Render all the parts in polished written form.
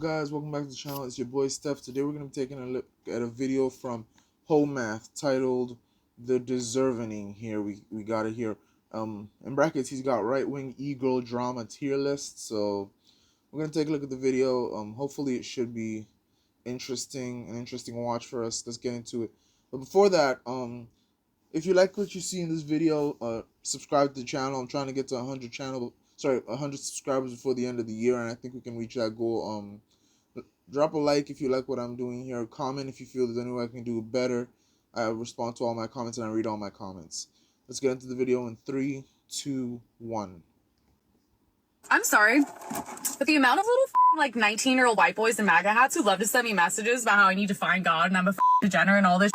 Guys, welcome back to the channel. It's your boy Steph. Today we're going to be taking a look at a video from Whole Math titled The Deservening. Here we got it here. In brackets he's got right-wing e-girl drama tier list. So we're going to take a look at the video. Hopefully it should be an interesting watch for us. Let's get into it. But before that, if you like what you see in this video, subscribe to the channel. I'm trying to get to 100 subscribers before the end of the year, and I think we can reach that goal. Drop a like if you like what I'm doing here. Comment if you feel there's any way I can do better. I respond to all my comments and I read all my comments. Let's get into the video in 3, 2, 1. I'm sorry, but the amount of little like 19-year-old white boys in MAGA hats who love to send me messages about how I need to find God and I'm a degenerate and all this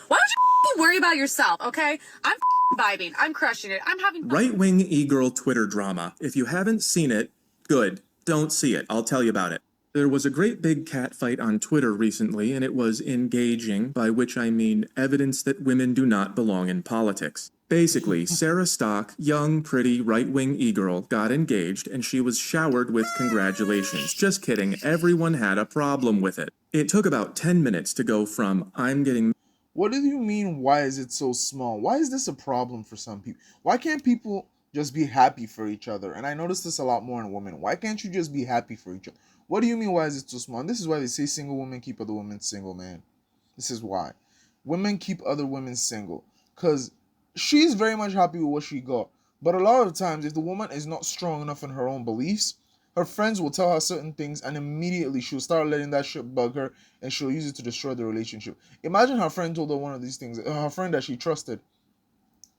why don't you worry about yourself, okay? I'm vibing. I'm crushing it. I'm having right-wing e-girl Twitter drama. If you haven't seen it, good. Don't see it. I'll tell you about it. There was a great big catfight on Twitter recently, and it was engaging, by which I mean evidence that women do not belong in politics. Basically, Sarah Stock, young, pretty, right-wing e-girl, got engaged, and she was showered with congratulations. Just kidding, everyone had a problem with it. It took about 10 minutes to go from, I'm getting... What do you mean, why is it so small? Why is this a problem for some people? Why can't people just be happy for each other? And I notice this a lot more in women. Why can't you just be happy for each other? What do you mean, why is it so small? And this is why they say single women keep other women single, man. This is why. Women keep other women single. Because she's very much happy with what she got. But a lot of times, if the woman is not strong enough in her own beliefs, her friends will tell her certain things and immediately she'll start letting that shit bug her and she'll use it to destroy the relationship. Imagine her friend told her one of these things, her friend that she trusted,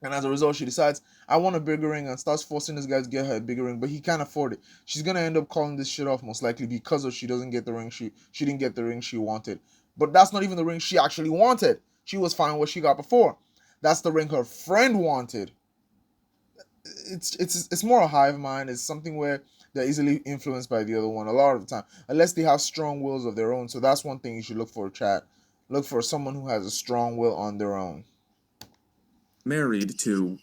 and as a result, she decides, I want a bigger ring, and starts forcing this guy to get her a bigger ring, but he can't afford it. She's gonna end up calling this shit off most likely because she doesn't get the ring she didn't get the ring she wanted. But that's not even the ring she actually wanted. She was fine with what she got before. That's the ring her friend wanted. It's more a hive mind. It's something where they're easily influenced by the other one a lot of the time, unless they have strong wills of their own. So that's one thing you should look for, chat. Look for someone who has a strong will on their own. Married to,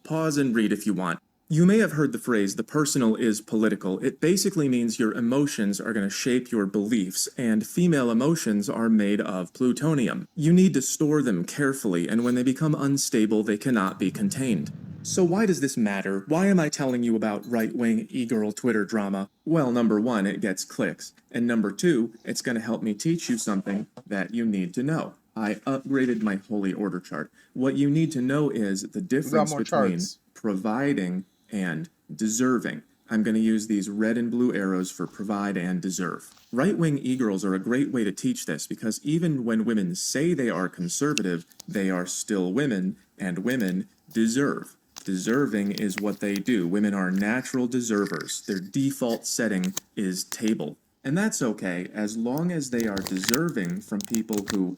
pause and read if you want. You may have heard the phrase, the personal is political. It basically means your emotions are going to shape your beliefs, and female emotions are made of plutonium. You need to store them carefully, and when they become unstable, they cannot be contained. So why does this matter? Why am I telling you about right-wing e-girl Twitter drama? Well, number one, it gets clicks. And number two, it's going to help me teach you something that you need to know. I upgraded my holy order chart. What you need to know is the difference between providing and deserving. I'm going to use these red and blue arrows for provide and deserve. Right-wing e-girls are a great way to teach this because even when women say they are conservative, they are still women, and women deserve. Deserving is what they do. Women are natural deservers. Their default setting is table. And that's okay as long as they are deserving from people who...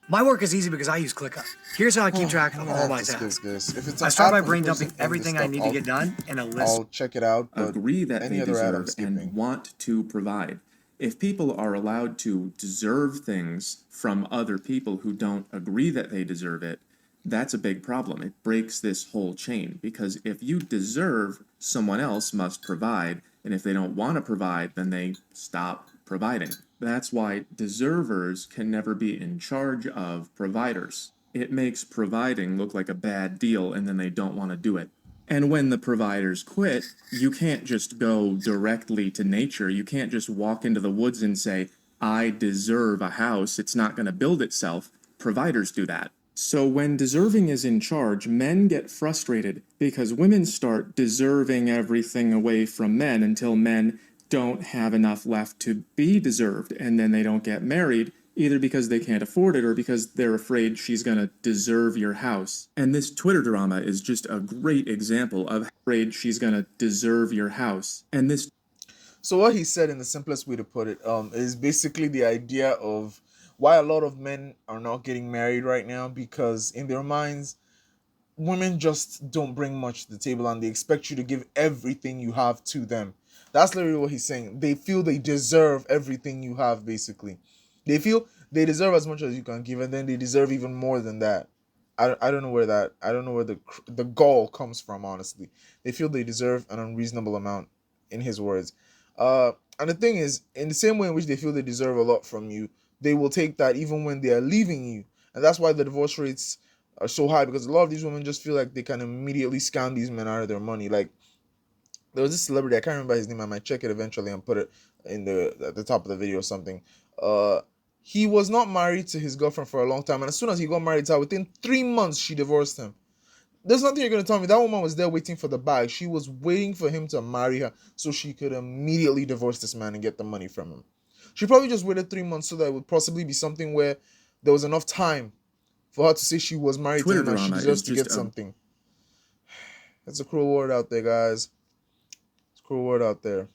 My work is easy because I use ClickUp. Here's how I keep track of all my tasks. I start by brain dumping everything I need to get done in a list. I'll check it out. But agree that they deserve and want to provide. If people are allowed to deserve things from other people who don't agree that they deserve it, that's a big problem. It breaks this whole chain because if you deserve, someone else must provide, and if they don't want to provide, then they stop providing. That's why deservers can never be in charge of providers. It makes providing look like a bad deal and then they don't want to do it. And when the providers quit, you can't just go directly to nature. You can't just walk into the woods and say, I deserve a house. It's not going to build itself. Providers do that. So when deserving is in charge, men get frustrated because women start deserving everything away from men until men don't have enough left to be deserved, and then they don't get married, either because they can't afford it or because they're afraid she's gonna deserve your house. And this Twitter drama is just a great example of afraid she's gonna deserve your house. And this... So what he said in the simplest way to put it is basically the idea of why a lot of men are not getting married right now, because in their minds, women just don't bring much to the table and they expect you to give everything you have to them. That's literally what he's saying. They feel they deserve everything you have, basically. They feel they deserve as much as you can give, and then they deserve even more than that. I don't know where the goal comes from, honestly. They feel they deserve an unreasonable amount, in his words. And the thing is, in the same way in which they feel they deserve a lot from you, they will take that even when they are leaving you. And that's why the divorce rates are so high, because a lot of these women just feel like they can immediately scam these men out of their money. Like, there was this celebrity, I can't remember his name, I might check it eventually and put it in the at the top of the video or something. Uh he was not married to his girlfriend for a long time, and as soon as he got married to her, within 3 months she divorced him. There's nothing you're gonna tell me. That woman was there waiting for the bag. She was waiting for him to marry her so she could immediately divorce this man and get the money from him. She probably just waited 3 months so that it would possibly be something where there was enough time for her to say she was married Twitter to him and she drama deserves is to just get something. It's a cruel world out there, guys. It's a cruel world out there.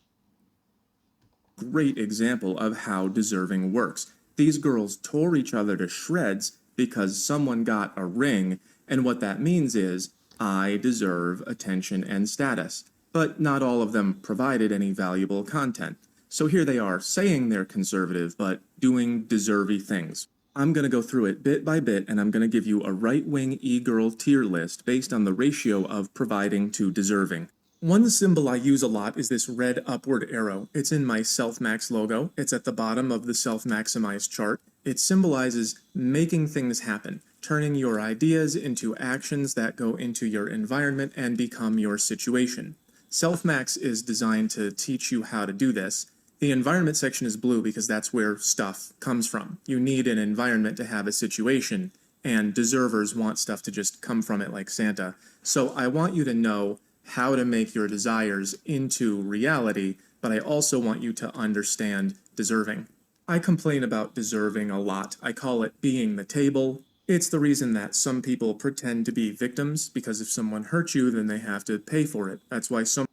great example of how deserving works. These girls tore each other to shreds because someone got a ring, and what that means is, I deserve attention and status. But not all of them provided any valuable content. So here they are saying they're conservative, but doing deservy things. I'm going to go through it bit by bit, and I'm going to give you a right-wing e-girl tier list based on the ratio of providing to deserving. One symbol I use a lot is this red upward arrow. It's in my self-max logo. It's at the bottom of the self-maximize chart. It symbolizes making things happen, turning your ideas into actions that go into your environment and become your situation. Self-max is designed to teach you how to do this. The environment section is blue because that's where stuff comes from. You need an environment to have a situation, and deservers want stuff to just come from it like Santa. So I want you to know how to make your desires into reality, but I also want you to understand deserving. I complain about deserving a lot. I call it being the table. It's the reason that some people pretend to be victims, because if someone hurts you, then they have to pay for it. That's why so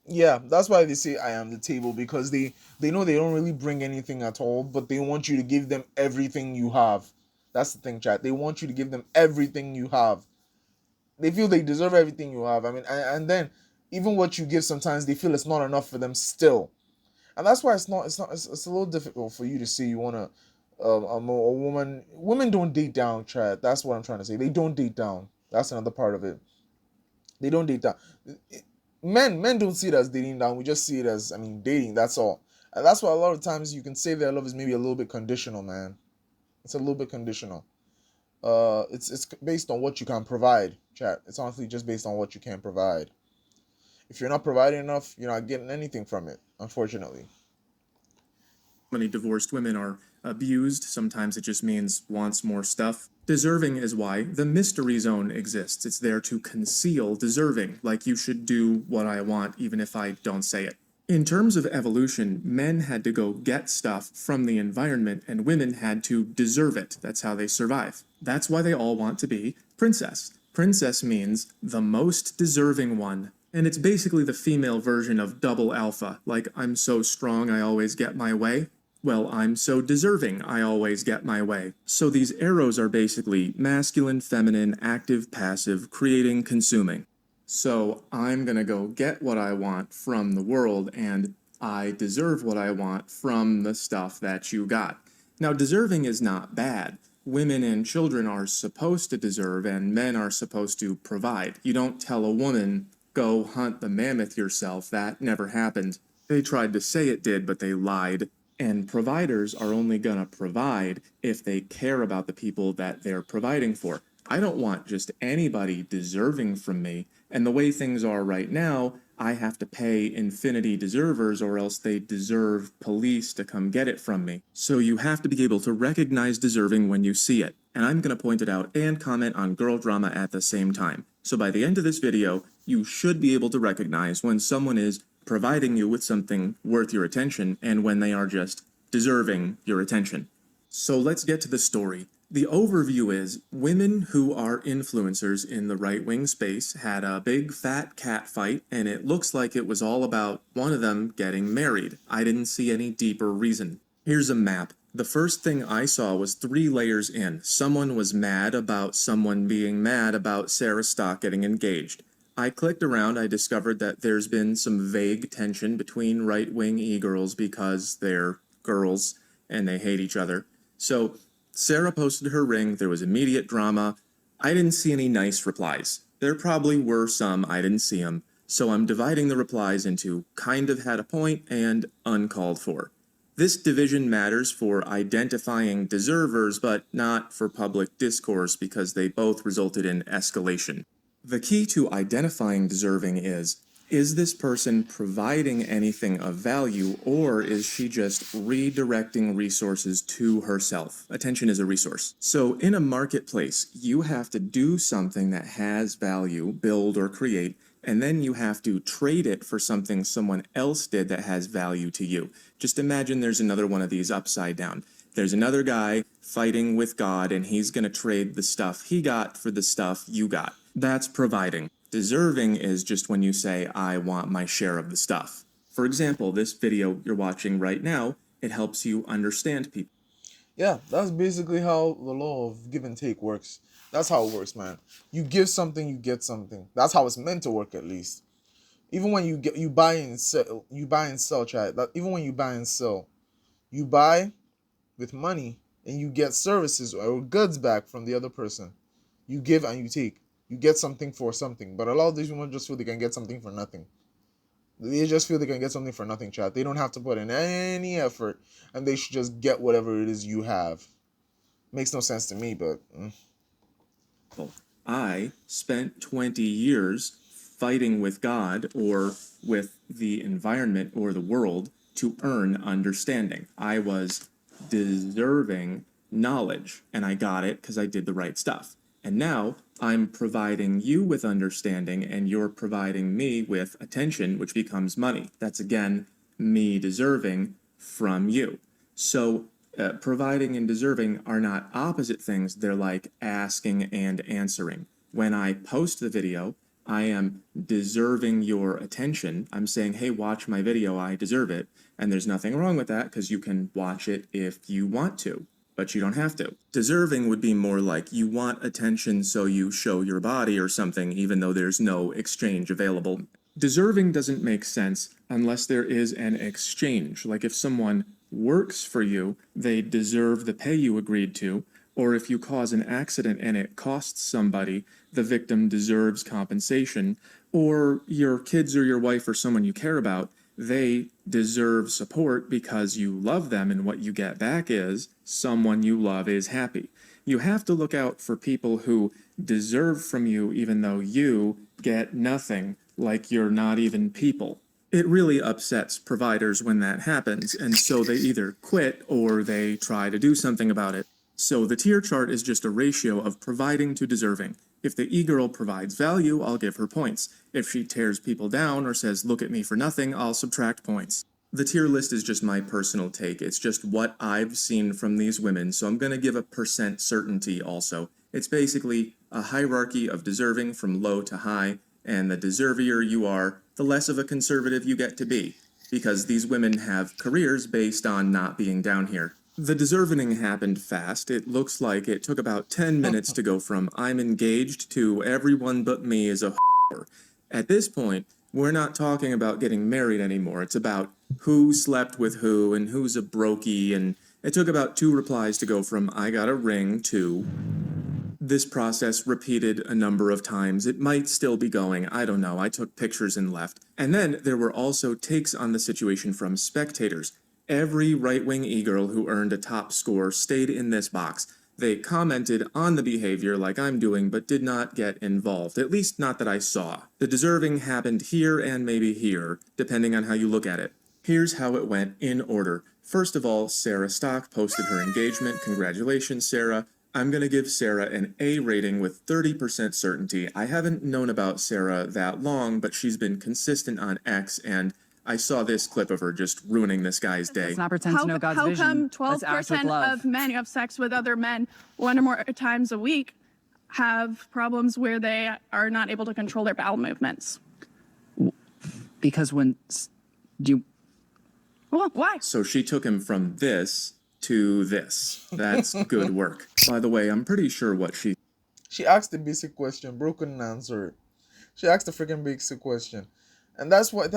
Yeah, that's why they say I am the table, because they know they don't really bring anything at all, but they want you to give them everything you have. That's the thing, chat. They want you to give them everything you have. They feel they deserve everything you have. I mean, and then even what you give, sometimes they feel it's not enough for them still, and that's why it's a little difficult for you to say you want to a woman. Women don't date down, chat. That's what I'm trying to say. They don't date down. That's another part of it. They don't date down. Men don't see it as dating down. We just see it as, I mean, dating. That's all. And that's why a lot of times you can say that love is maybe a little bit conditional, man. It's a little bit conditional. It's based on what you can provide, chat. It's honestly just based on what you can provide. If you're not providing enough, you're not getting anything from it, unfortunately. many divorced women are abused. Sometimes it just means wants more stuff. Deserving is why the mystery zone exists. It's there to conceal deserving, like you should do what I want even if I don't say it. In terms of evolution, men had to go get stuff from the environment and women had to deserve it. That's how they survive. That's why they all want to be princess. Princess means the most deserving one. And it's basically the female version of double alpha, like I'm so strong I always get my way. Well, I'm so deserving I always get my way. So these arrows are basically masculine, feminine, active, passive, creating, consuming. So I'm gonna go get what I want from the world, and I deserve what I want from the stuff that you got. Now, deserving is not bad. Women and children are supposed to deserve, and men are supposed to provide. You don't tell a woman, go hunt the mammoth yourself. That never happened. They tried to say it did, but they lied. And providers are only gonna provide if they care about the people that they're providing for. I don't want just anybody deserving from me. And the way things are right now, I have to pay infinity deservers or else they deserve police to come get it from me. So you have to be able to recognize deserving when you see it. And I'm going to point it out and comment on girl drama at the same time. So by the end of this video, you should be able to recognize when someone is providing you with something worth your attention and when they are just deserving your attention. So let's get to the story. The overview is women who are influencers in the right-wing space had a big fat cat fight, and it looks like it was all about one of them getting married. I didn't see any deeper reason. Here's a map. The first thing I saw was 3 layers in. Someone was mad about someone being mad about Sarah Stock getting engaged. I clicked around, I discovered that there's been some vague tension between right-wing e-girls because they're girls and they hate each other. So Sarah posted her ring, there was immediate drama. I didn't see any nice replies. There probably were some, I didn't see them. So I'm dividing the replies into kind of had a point and uncalled for. This division matters for identifying deservers, but not for public discourse because they both resulted in escalation. The key to identifying deserving is this person providing anything of value, or is she just redirecting resources to herself? Attention is a resource. So in a marketplace, you have to do something that has value, build or create, and then you have to trade it for something someone else did that has value to you. Just imagine there's another one of these upside down. There's another guy fighting with God, and he's going to trade the stuff he got for the stuff you got. That's providing. Deserving is just when you say, I want my share of the stuff. For example, this video you're watching right now, it helps you understand people. Yeah, that's basically how the law of give and take works. That's how it works, man. You give something, you get something. That's how it's meant to work, at least. Even when you buy and sell, chat. Even when you buy and sell, you buy with money and you get services or goods back from the other person. You give and you take. You get something for something. But a lot of these women just feel they can get something for nothing. They just feel they can get something for nothing, chat. They don't have to put in any effort, and they should just get whatever it is you have. Makes no sense to me, but... I spent 20 years fighting with God or with the environment or the world to earn understanding. I was deserving knowledge, and I got it because I did the right stuff. And now I'm providing you with understanding, and you're providing me with attention, which becomes money. That's, again, me deserving from you. So providing and deserving are not opposite things. They're like asking and answering. When I post the video, I am deserving your attention. I'm saying, hey, watch my video, I deserve it. And there's nothing wrong with that because you can watch it if you want to, but you don't have to. Deserving would be more like you want attention, so you show your body or something, even though there's no exchange available. Deserving doesn't make sense unless there is an exchange. Like if someone works for you, they deserve the pay you agreed to, or if you cause an accident and it costs somebody, the victim deserves compensation, or your kids or your wife or someone you care about, they deserve support because you love them, and what you get back is someone you love is happy. You have to look out for people who deserve from you even though you get nothing, like you're not even people. It really upsets providers when that happens, and so they either quit or they try to do something about it. So the tier chart is just a ratio of providing to deserving. If the e-girl provides value, I'll give her points. If she tears people down or says, look at me for nothing, I'll subtract points. The tier list is just my personal take. It's just what I've seen from these women, so I'm going to give a percent certainty also. It's basically a hierarchy of deserving from low to high, and the deservier you are, the less of a conservative you get to be, because these women have careers based on not being down here. The deservening happened fast. It looks like it took about 10 minutes to go from I'm engaged to everyone but me is a whore. At this point, we're not talking about getting married anymore. It's about who slept with who and who's a brokey, and it took about 2 replies to go from I got a ring to this process repeated a number of times. It might still be going. I don't know. I took pictures and left. And then there were also takes on the situation from spectators. Every right-wing e-girl who earned a top score stayed in this box. They commented on the behavior like I'm doing, but did not get involved, at least not that I saw. The deserving happened here and maybe here, depending on how you look at it. Here's how it went in order. First of all, Sarah Stock posted her engagement. Congratulations, Sarah. I'm going to give Sarah an A rating with 30% certainty. I haven't known about Sarah that long, but she's been consistent on X, and I saw this clip of her just ruining this guy's day. Let's not pretend to know God's vision. How come 12% of men who have sex with other men 1 or more times a week have problems where they are not able to control their bowel movements? Because when you... Well, why? So she took him from this to this. That's good work. By the way, I'm pretty sure what she asked the basic question, bro couldn't answer it. She asked the freaking basic question. And that's why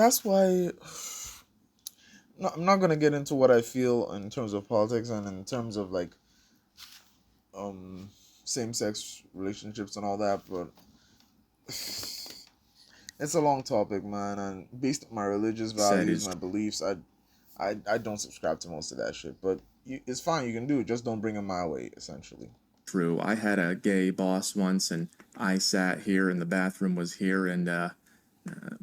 no, I'm not gonna get into what I feel in terms of politics and in terms of like same-sex relationships and all that, but It's a long topic, man, and based on my religious values, my beliefs, I don't subscribe to most of that shit. But it's fine, you can do it. Just don't bring them my way, essentially. True. I had a gay boss once, and I sat here, and the bathroom was here, and I'm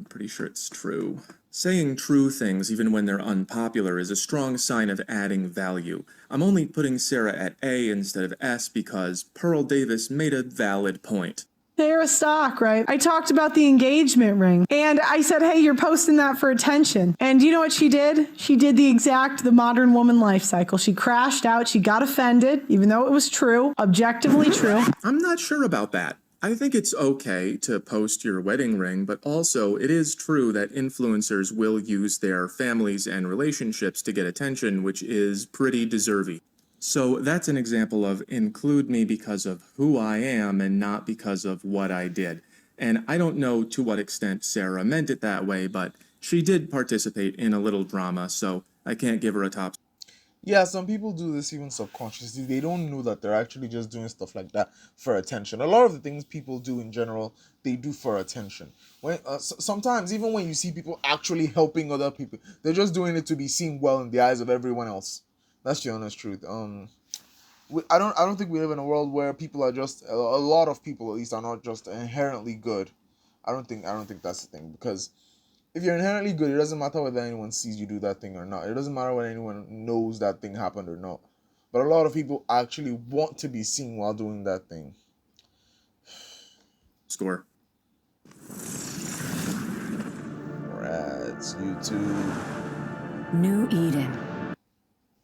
pretty sure it's true. Saying true things, even when they're unpopular, is a strong sign of adding value. I'm only putting Sarah at A instead of S because Pearl Davis made a valid point. Sarah Stock, right? I talked about the engagement ring and I said, hey, you're posting that for attention. And you know what she did? She did the modern woman life cycle. She crashed out. She got offended, even though it was true, objectively true. I'm not sure about that. I think it's okay to post your wedding ring, but also it is true that influencers will use their families and relationships to get attention, which is pretty deserving. So that's an example of include me because of who I am and not because of what I did. And I don't know to what extent Sarah meant it that way, but she did participate in a little drama, so I can't give her a top. Yeah, some people do this even subconsciously. They don't know that they're actually just doing stuff like that for attention. A lot of the things people do in general, they do for attention. When sometimes even when you see people actually helping other people, they're just doing it to be seen well in the eyes of everyone else. That's the honest truth. I don't think we live in a world where people are just a lot of people at least are not just inherently good. I don't think that's the thing, because if you're inherently good, it doesn't matter whether anyone sees you do that thing or not. It doesn't matter whether anyone knows that thing happened or not. But a lot of people actually want to be seen while doing that thing. Score. Rats, YouTube. New Eden.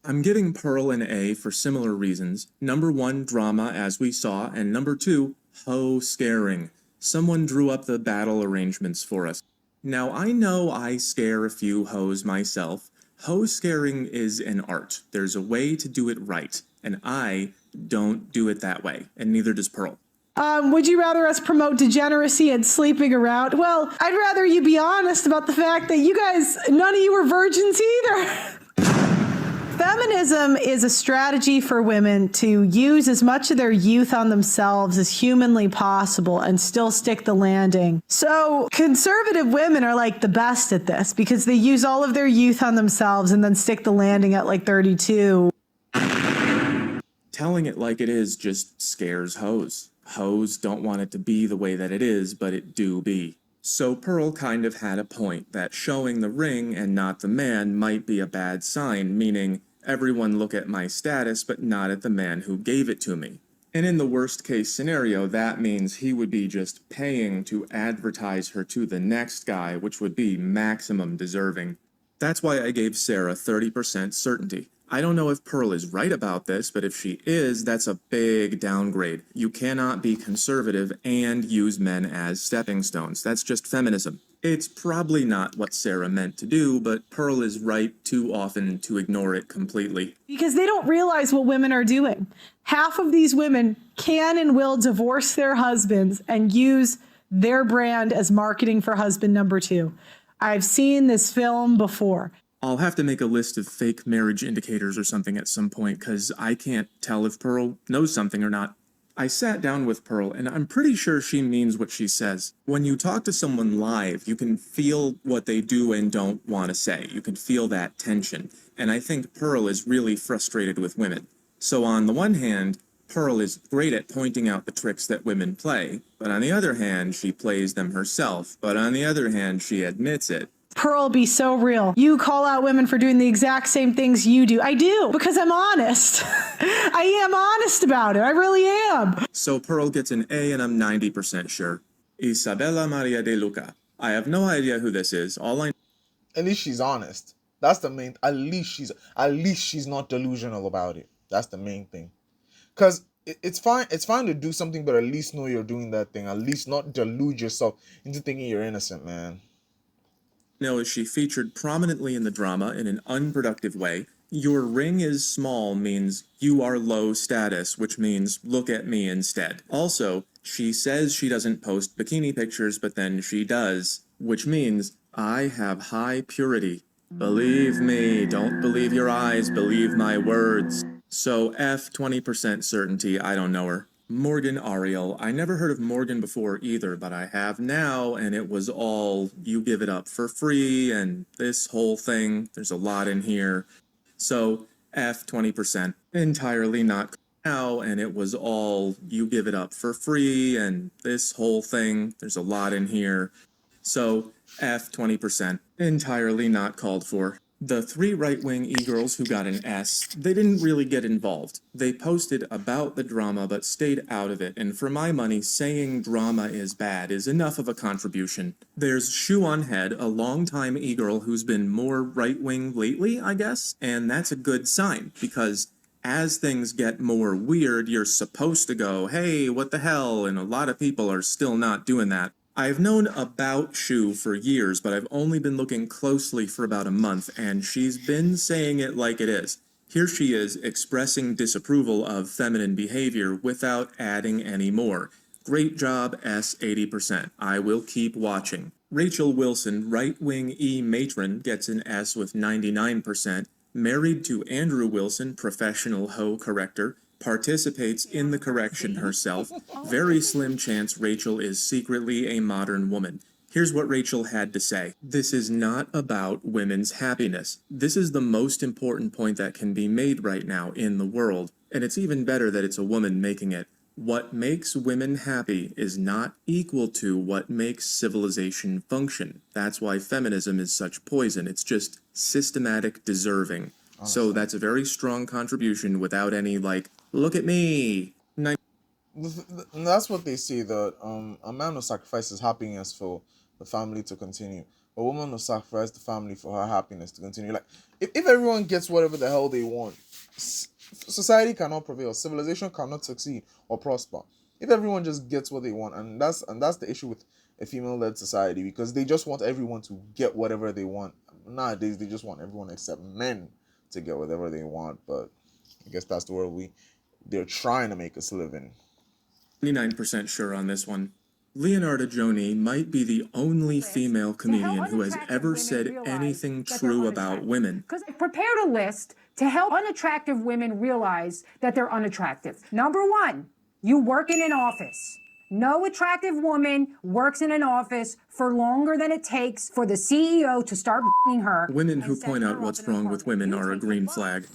I'm giving Pearl an A for similar reasons. Number 1, drama, as we saw, and number 2, hoe scaring. Someone drew up the battle arrangements for us. Now, I know I scare a few hoes myself. Hoe scaring is an art. There's a way to do it right, and I don't do it that way, and neither does Pearl. Would you rather us promote degeneracy and sleeping around? Well, I'd rather you be honest about the fact that you guys, none of you were virgins either. Feminism is a strategy for women to use as much of their youth on themselves as humanly possible and still stick the landing. So conservative women are like the best at this because they use all of their youth on themselves and then stick the landing at like 32. Telling it like it is just scares hoes. Hoes don't want it to be the way that it is, but it do be. So Pearl kind of had a point that showing the ring and not the man might be a bad sign, meaning everyone look at my status but not at the man who gave it to me. And in the worst case scenario, that means he would be just paying to advertise her to the next guy, which would be maximum deserving. That's why I gave Sarah 30% certainty. I don't know if Pearl is right about this, but if she is, that's a big downgrade. You cannot be conservative and use men as stepping stones. That's just feminism. It's probably not what Sarah meant to do, but Pearl is right too often to ignore it completely. Because they don't realize what women are doing. Half of these women can and will divorce their husbands and use their brand as marketing for husband number 2. I've seen this film before. I'll have to make a list of fake marriage indicators or something at some point, because I can't tell if Pearl knows something or not. I sat down with Pearl, and I'm pretty sure she means what she says. When you talk to someone live, you can feel what they do and don't want to say. You can feel that tension. And I think Pearl is really frustrated with women. So on the one hand, Pearl is great at pointing out the tricks that women play, but on the other hand, she plays them herself. But on the other hand, she admits it. Pearl, be so real. You call out women for doing the exact same things you do. I do, because I'm honest. I am honest about it. I really am. So Pearl gets an A, and I'm 90% sure. Isabella Maria de Luca. I have no idea who this is. At least she's honest. That's the main. At least she's not delusional about it. That's the main thing. Because it's fine to do something, but at least know you're doing that thing. At least not delude yourself into thinking you're innocent, man. Now, as she featured prominently in the drama in an unproductive way, your ring is small means you are low status, which means look at me instead. Also, she says she doesn't post bikini pictures, but then she does, which means I have high purity. Believe me, don't believe your eyes, believe my words. So F, 20% certainty, I don't know her. Morgan Ariel. I never heard of Morgan before either, but I have now, and it was all, you give it up for free, and this whole thing, there's a lot in here. So, F 20%. Entirely not now, and it was all, you give it up for free, and this whole thing, there's a lot in here. So, F 20%. Entirely not called for. The 3 right-wing e-girls who got an S, they didn't really get involved. They posted about the drama but stayed out of it, and for my money, saying drama is bad is enough of a contribution. There's Shoe on Head, a longtime e-girl who's been more right-wing lately, I guess, and that's a good sign, because as things get more weird, you're supposed to go, hey, what the hell, and a lot of people are still not doing that. I've known about Shu for years, but I've only been looking closely for about a month, and she's been saying it like it is. Here she is, expressing disapproval of feminine behavior without adding any more. Great job, S 80%. I will keep watching. Rachel Wilson, right-wing E-matron, gets an S with 99%. Married to Andrew Wilson, professional hoe corrector, participates in the correction herself. Very slim chance Rachel is secretly a modern woman. Here's what Rachel had to say. This is not about women's happiness. This is the most important point that can be made right now in the world, and it's even better that it's a woman making it. What makes women happy is not equal to what makes civilization function. That's why feminism is such poison. It's just systematic deserving. So that's a very strong contribution without any, like, look at me. That's what they say, that a man will sacrifice his happiness for the family to continue. A woman will sacrifice the family for her happiness to continue. Like, if everyone gets whatever the hell they want, society cannot prevail. Civilization cannot succeed or prosper. If everyone just gets what they want, and that's the issue with a female-led society, because they just want everyone to get whatever they want. Nowadays, they just want everyone except men to get whatever they want, but I guess that's the world they're trying to make us live in. 99% sure on this one. Leonardo Joni might be the only female comedian who has ever said anything true about women. Because I prepared a list to help unattractive women realize that they're unattractive. Number 1, you work in an office. No attractive woman works in an office for longer than it takes for the CEO to start b***ing her. Women who point out what's wrong with women are a green flag.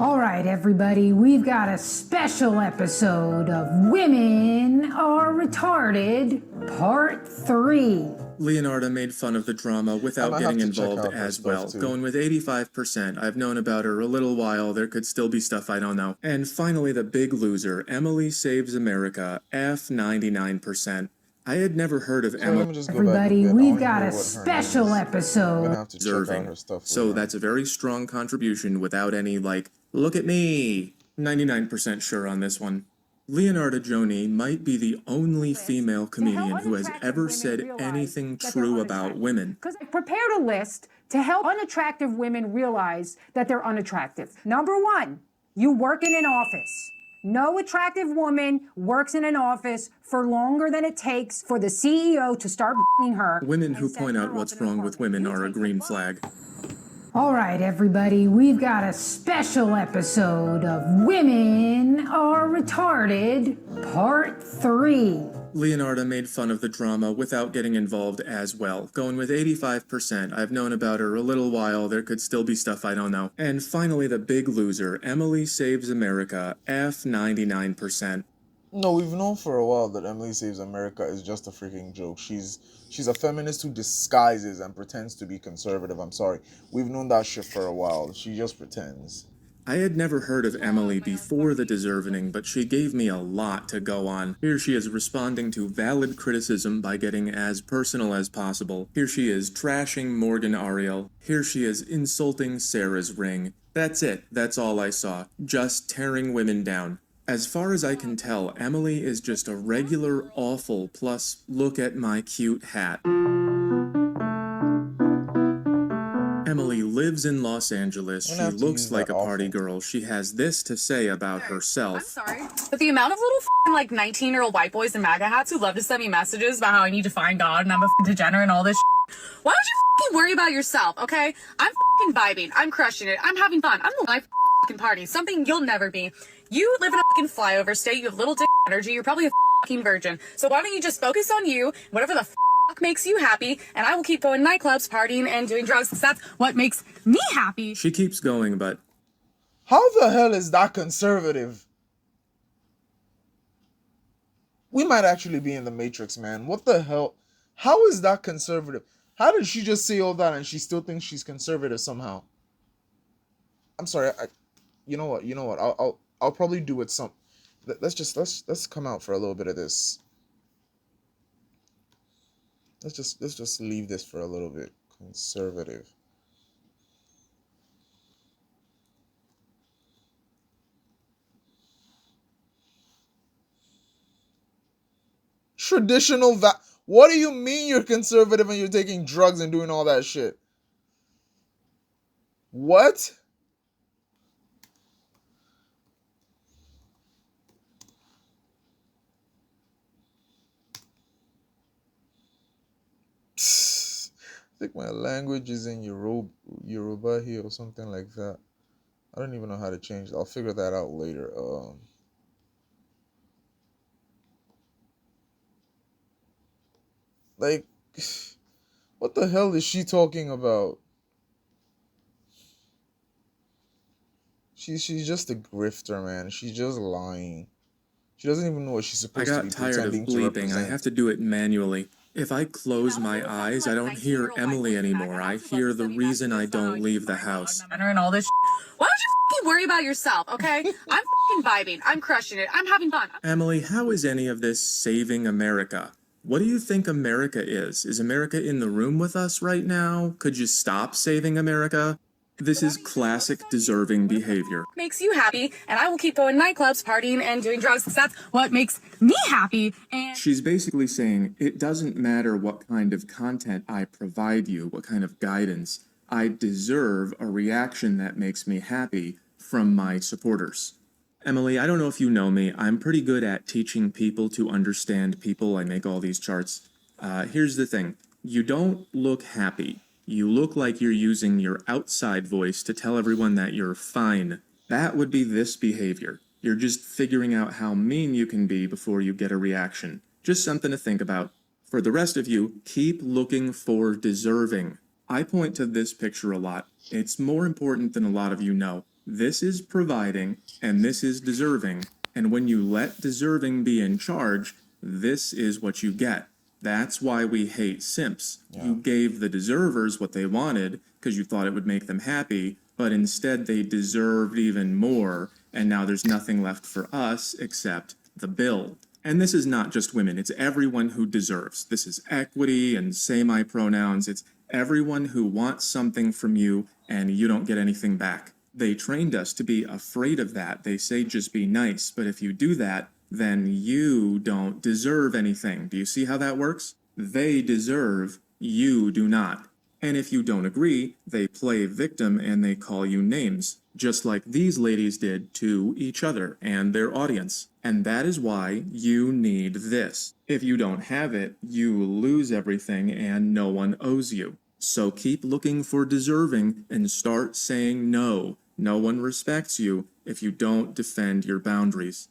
All right, everybody, we've got a special episode of Women Are Retarded, Part 3. Leonardo made fun of the drama without getting involved as well, going with 85%. I've known about her a little while, there could still be stuff I don't know. And finally, the big loser, Emily Saves America, F 99%. I had never heard of Emily. Everybody, we've got a special episode. Deserving. So that's a very strong contribution without any, like, look at me. 99% sure on this one. Leonardo Joni might be the only female comedian who has ever said anything true about women. Because I prepared a list to help unattractive women realize that they're unattractive. Number 1, you work in an office. No attractive woman works in an office for longer than it takes for the CEO to start b***ing her. Women who point out what's wrong with women are a green flag. All right, everybody, we've got a special episode of Women Are Retarded, Part 3. Leonardo made fun of the drama without getting involved as well, going with 85%. I've known about her a little while, there could still be stuff I don't know. And finally, the big loser, Emily Saves America, F 99%. No, we've known for a while that Emily Saves America is just a freaking joke. She's a feminist who disguises and pretends to be conservative. I'm sorry. We've known that shit for a while. She just pretends. I had never heard of Emily before the Deservening, but she gave me a lot to go on. Here she is responding to valid criticism by getting as personal as possible. Here she is trashing Morgan Ariel. Here she is insulting Sarah's ring. That's it. That's all I saw. Just tearing women down. As far as I can tell, Emily is just a regular awful, plus look at my cute hat. Emily lives in Los Angeles. She looks like a party girl. She has this to say about herself. I'm sorry, but the amount of little like 19-year-old white boys in MAGA hats who love to send me messages about how I need to find God and I'm a degenerate and all this why don't you worry about yourself, okay? I'm vibing. I'm crushing it. I'm having fun. I'm the life fucking party. Something you'll never be. You live in a fucking flyover state. You have little dick energy. You're probably a fucking virgin. So why don't you just focus on you, whatever the fuck makes you happy, and I will keep going to nightclubs, partying, and doing drugs, because that's what makes me happy. She keeps going, but... How the hell is that conservative? We might actually be in the Matrix, man. What the hell? How is that conservative? How did she just say all that and she still thinks she's conservative somehow? I'm sorry. You know what? I'll probably do it some. Let's come out for a little bit of this. Let's just leave this for a little bit. Conservative. Traditional what do you mean you're conservative and you're taking drugs and doing all that shit? What? I think my language is in Yoruba here or something like that. I don't even know how to change it. I'll figure that out later. Like, what the hell is she talking about? She's just a grifter, man. She's just lying. She doesn't even know what she's supposed to be pretending to represent. I got tired of bleeping. I have to do it manually. If I close my eyes, I don't hear Emily anymore. I hear the reason I don't leave the house. And all this Why don't you fucking worry about yourself, okay? I'm fucking vibing. I'm crushing it. I'm having fun. Emily, how is any of this saving America? What do you think America is? Is America in the room with us right now? Could you stop saving America? This is classic deserving behavior. Makes you happy, and I will keep going to nightclubs, partying, and doing drugs, because that's what makes me happy. And she's basically saying, it doesn't matter what kind of content I provide you, what kind of guidance, I deserve a reaction that makes me happy from my supporters. Emily, I don't know if you know me, I'm pretty good at teaching people to understand people. I make all these charts. Here's the thing, you don't look happy. You look like you're using your outside voice to tell everyone that you're fine. That would be this behavior. You're just figuring out how mean you can be before you get a reaction. Just something to think about. For the rest of you, keep looking for deserving. I point to this picture a lot. It's more important than a lot of you know. This is providing, and this is deserving. And when you let deserving be in charge, this is what you get. That's why we hate simps. Yeah. You gave the deservers what they wanted because you thought it would make them happy, but instead they deserved even more, and now there's nothing left for us except the bill. And this is not just women, it's everyone who deserves. This is equity and semi-pronouns. It's everyone who wants something from you and you don't get anything back. They trained us to be afraid of that. They say just be nice, but if you do that, then you don't deserve anything. Do you see how that works? They deserve, you do not. And if you don't agree, they play victim and they call you names, just like these ladies did to each other and their audience. And that is why you need this. If you don't have it, you lose everything and no one owes you. So keep looking for deserving and start saying no. No one respects you if you don't defend your boundaries.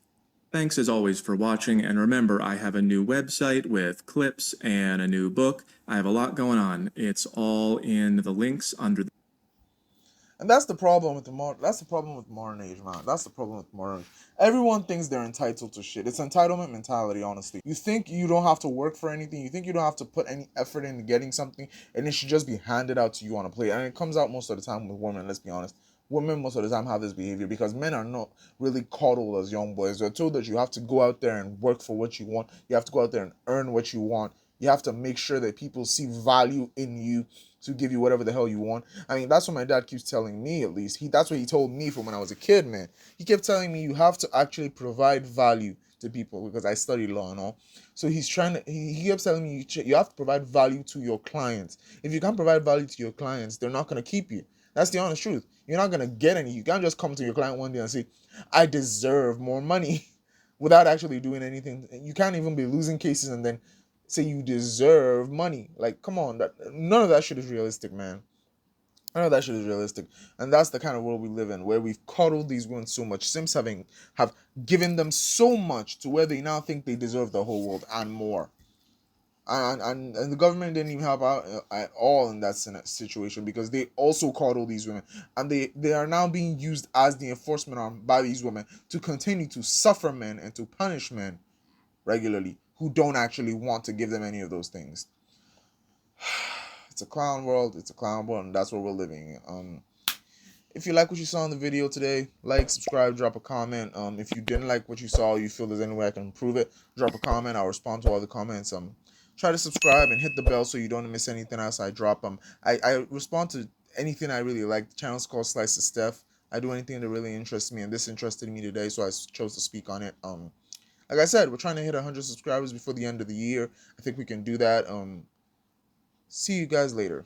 Thanks as always for watching, and remember, I have a new website with clips and a new book. I have a lot going on. It's all in the links under the... And that's the problem with modern age, man. That's the problem with modern age. Everyone thinks they're entitled to shit. It's entitlement mentality, honestly. You think you don't have to work for anything. You think you don't have to put any effort into getting something, and it should just be handed out to you on a plate. And it comes out most of the time with women, let's be honest. Women most of the time have this behavior because men are not really coddled as young boys. They're told that you have to go out there and work for what you want. You have to go out there and earn what you want. You have to make sure that people see value in you to give you whatever the hell you want. I mean, that's what my dad keeps telling me, at least. That's what he told me from when I was a kid, man. He kept telling me you have to actually provide value to people because I studied law and all. So he kept telling me you have to provide value to your clients. If you can't provide value to your clients, they're not going to keep you. That's the honest truth. You're not going to get any. You can't just come to your client one day and say, I deserve more money without actually doing anything. You can't even be losing cases and then say you deserve money. Like, come on. None of that shit is realistic, man. I know that shit is realistic, and that's the kind of world we live in, where we've coddled these women so much. Sims have given them so much to where they now think they deserve the whole world and more. And the government didn't even help out at all in that situation, because they also coddle these women, and they are now being used as the enforcement arm by these women to continue to suffer men and to punish men regularly who don't actually want to give them any of those things. It's a clown world. It's a clown world, and that's what we're living in. If you like what you saw in the video today, like, subscribe, drop a comment. If you didn't like what you saw, you feel there's any way I can improve it, drop a comment. I'll respond to all the comments. Try to subscribe and hit the bell so you don't miss anything else I drop. I respond to anything I really like. The channel's called Slice of Steph. I do anything that really interests me, and this interested me today, so I chose to speak on it. Like I said, we're trying to hit 100 subscribers before the end of the year. I think we can do that. See you guys later.